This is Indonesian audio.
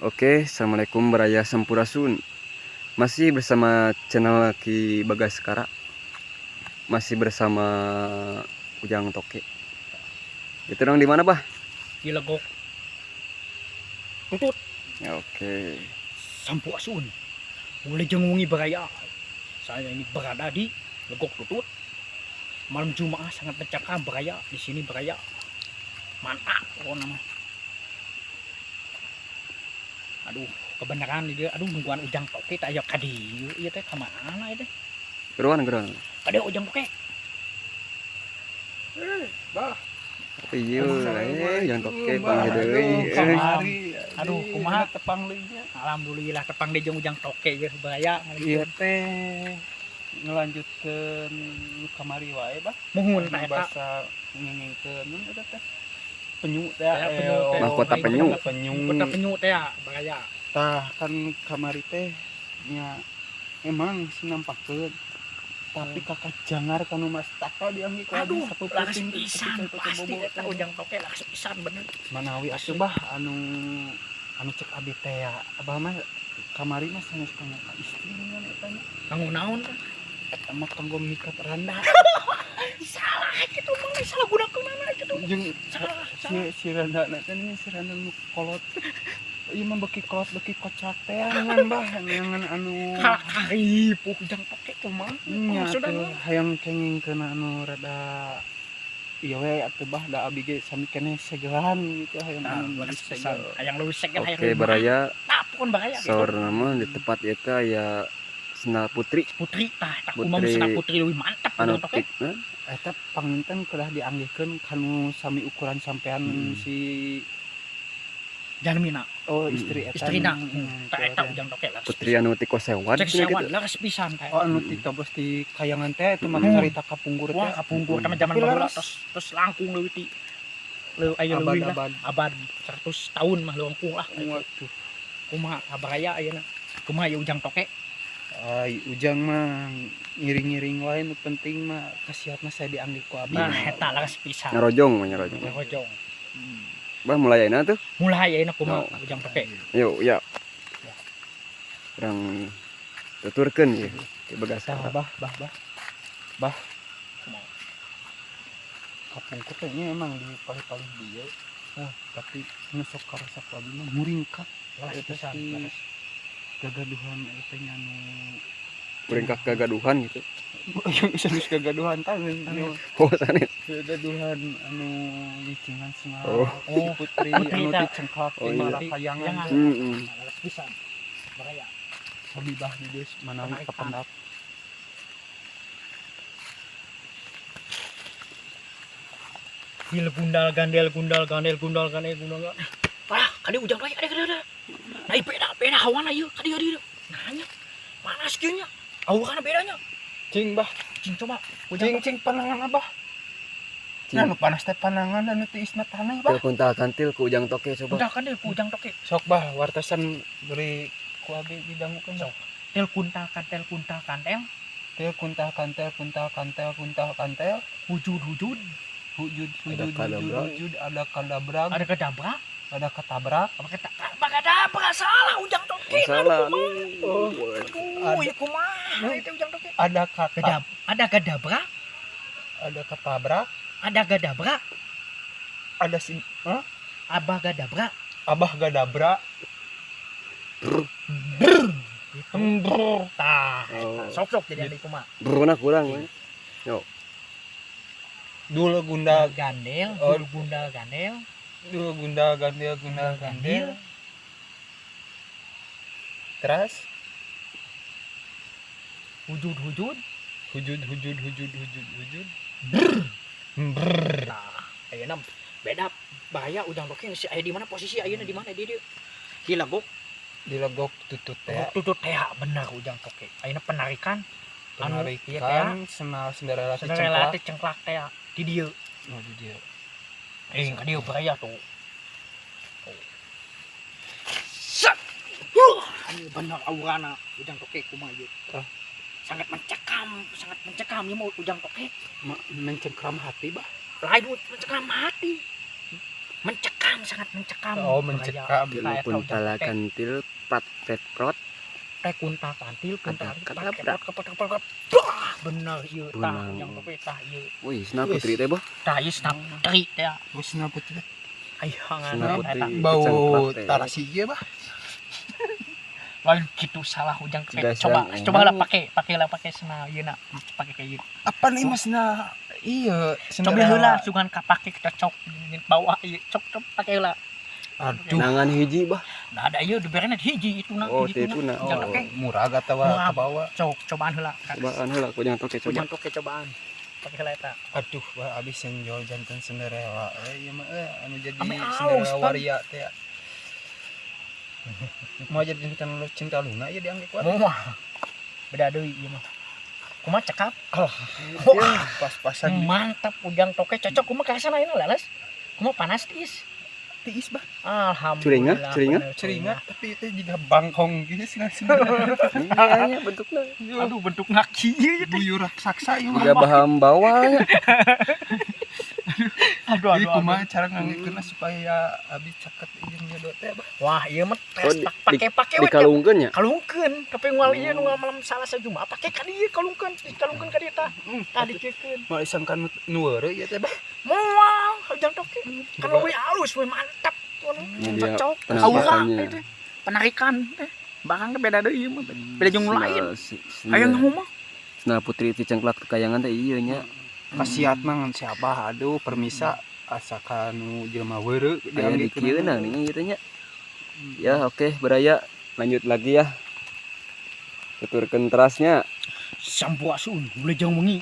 Oke, assalamualaikum Baraya Sampurasun. Masih bersama channel Ki Bagaskara. Masih bersama Ujang Toke. Itu dong di mana, Bah? Di Legok Tutut Ya, oke. Sampurasun. Boleh jengungi Baraya. Saya ini berada di Legok Tutut. Malam Jumat sangat mencekam Baraya. Di sini Baraya mantap pokoknya mah. Aduh, kebenaran dia. Aduh, nungguan Ujang Toke tak ayo kadieu ieu teh ka mana ieu teh? Geruan. Kadieu Ujang Toke. Bah, Iya, Ujang Toke panggil deui. Kamari. Aduh, kumaha tepang leunya. Alhamdulillah tepang di jeung Ujang Toke ye Baraya. Ieu teh ngelanjutkeun kamari wae, Bah. Muhun ta eta. Bahasa ngingingkeun mun eta teh. Penyu teh. Teh penyu teh. Mahkota penyu. Kota penyu teh ya, Baraya. Tah kan kamari teh nya emang sinampakeun. Tapi kakak jangar kanu Mas Taka dianggi ku Aduh, satu laras puting pisan pasti eta Ujang Toke laras pisan bener. Manawi atuh Bah anu cek abi teh ya. Abah mah kamari mah sanes kanggo ka istrinya eta mah. Kanggo naon teh? Eta mah kanggo mikat randa. Salah kitu mah salah gunakeunana kitu. Jeung Salah. si randa teh si randa nu kolot. Ieu mah beki kolot beki kocak teh ngan Bah ngan anu Karipuh Ujang Toke kumaha? nya Maksudna teh hayang kengingkeun anu rada ieu we atuh Bah da abi ge sami keneh segelan gitu hayang anu laras segel. pisan. Hayang leuwih segel hayang. Oke, Baraya. Tapun Baraya gitu. Saur nama di tempat eta ya Sendal Putri Putri tah tak Putri. kumaha Sena Putri leuwih mantap anu Ujang Toke. tik. Eta panginten kedah dianggihkeun kanu sami ukuran sampean si Janmina, istri eta. istrina. Tak eta Ujang Toke laras. Putri anu ti kosewan. Cek sewan laras pisan kae. Oh anu ditobos di kayangan teh itu mah Hmm. carita kapungkur teh. Wah, kapungkur teh zaman Tapi baheula laras. terus langkung leuwih ti. Leuwih aya leuwih lah. Abad-abad. Abad 100 tahun mah langkung lah. Waduh. Kumaha Baraya ayeuna? Kumaha ieu Ujang Toke? Ai Ujang mah ngiring-ngiring wae nu penting mah kasihatna saya dianggih ku abi. Nah, eta laras pisan. Ngarojong mah ngarojong. Ngojong. Bah mulai ayeuna tuh. Mulai ayeuna kumaha Ujang Toke? Yuk, ya. Kurang tuturkeun ya. Ki Bagaskara. Bah. Kapungkur teh nya emang di paling dia. Tapi nusok karasa ku abi mah muringkak. Laras Eta pisan. si gagaduhan eta nya anu Muringkak gagaduhan gitu. sanes gagaduhan tah Oh, sanes. gagaduhan anu licingan sengal. Oh. Putri Putri anu tah. dicengklak Oh, di iya. malah kayangan. Jangan. Heeh. Laras pisan. Baraya. Habibah di deus manawi Penarikan. kapendak. Gil gundal gandel. Ah, kadi Ujang Toke ada. Nah, beda hawana ieu kadi ieu. Nanya. Panas kieu nya. Aurana bedanya. Cing Bah, Cing coba Ujang Toke. cing panangan Abah. Cing. Nah, nu panas teh panangan anu teu isna tanah Bah. Kuntal kantil ku Ujang Toke coba. Udah kan deh Ujang Toke. Sok Bah, wartasan beri ku abi didangukeun Bah. Tel kuntal kantel. Teu kuntah kantel. Hujud. Ada kadabrag, Ada kedabrak. ada ketabrak. Apa kedabrak salah Ujang Toke. Masalah. Oh, ieu kumaha itu Ujang Toke. Ada kata, Ada kedabrak. ada ketabrak, Ada kedabrak. ada si Abah kedabrak. Abah gadabra. Tah, Oh. sok jadi anu kumaha. Beruna kurang. Dulu gunda, Gandel, Oh. gundal gandel. dulu gunda gandel. Terus Hujud. hujud. Nah, ayeuna beda bahaya Ujang Toke si aya di mana posisi ayeuna di mana dia? Di Legok Dilegok tutut teh. tutut teh bener Ujang Toke. Ayeuna penarikan anu ieu teh Penarikan senal sendera lati relati cengklak. cengklak teh di dieu. Oh, di dia. Ka dieu bahaya tuh. Anu bener aurana Ujang Toke kumaha ieu? Sangat mencekam ieu mah Ujang Toke. Mencengkram hati Bah. Lain mencekam hati. Mencekam sangat mencekam. Oh, Beraya. mencekam. Kita ya Pun tahu pala jangan kantil pat peprot kunta kantil kunta Kata- kepot bener ieu tah Benang. yang pepetah ieu wih sena putri teh boh tah ieu snap teri teh Wis na putih. aya hangan Sena eta putih. Bau Cengklak teh. tarasi ieu bah. lain gitu salah ujang teh Sudah coba siang, coba lah pakai sena ieu na pakai kayak gitu Apa nih masna? Iya, coba heula sugan kapake cocok bawa ieu cok pakai heula Aduh. nangan hiji bah da ada ieu diberena hiji itu na Oh, hiji itu na. ujang Oh. toke Murah gata Murah. ke bawah. cobaan heula cobaan heula ku jangan toke coba ujang toke cobaan pakai heula eta Aduh, wah abis yang jual jantan Cinderella. Iya mah anu jadi Ame aus, Cinderella Pan. waria teh. Mau jadi jantan lu cinta Luna ya dianggap kuat. moal beda deui ieu mah kumaha cekap Wah, pas-pasan mantap ujang toke cocok kumaha ka sana ini leles kumaha panas tiis tiis bah. alhamdulillah Curinga? bener, Ceringat tapi itu juga bangkong gitu sih nasi. iya bentuknya aduh bentuk ngaki ieu teh Buyur raksasa ieu juga mah. bahan bawahnya aduh Jadi aduh, kumaha aduh. cara nganggekeunna supaya abis caket jeung nyedot teh bah. Wah ieu mah Oh, tes pake we dikalungkeun nya kalungkeun tapi moal ieu nu malam salah sajuma pake ka dieu kalungkeun dikalungkeun ka dieu tah tah dikeun Mau disangkan nu weureu ya teh bah. moal ujang toke kan leuwih halus we mantap Ini dia cocok penampakannya. aura itu penarikan barang teh beda deui ieu mah beda jeung nu lain aya Sena ngomong Sena putri ti cengklak kayangan teh ieu nya Kasiat mah ngan siapa aduh permisa asakan nu jelema weureu aya di kieu nah nih ieu teh nya ya oke beraya lanjut lagi ya tuturkeun terasnya Sampuasun, boleh jauh mengi.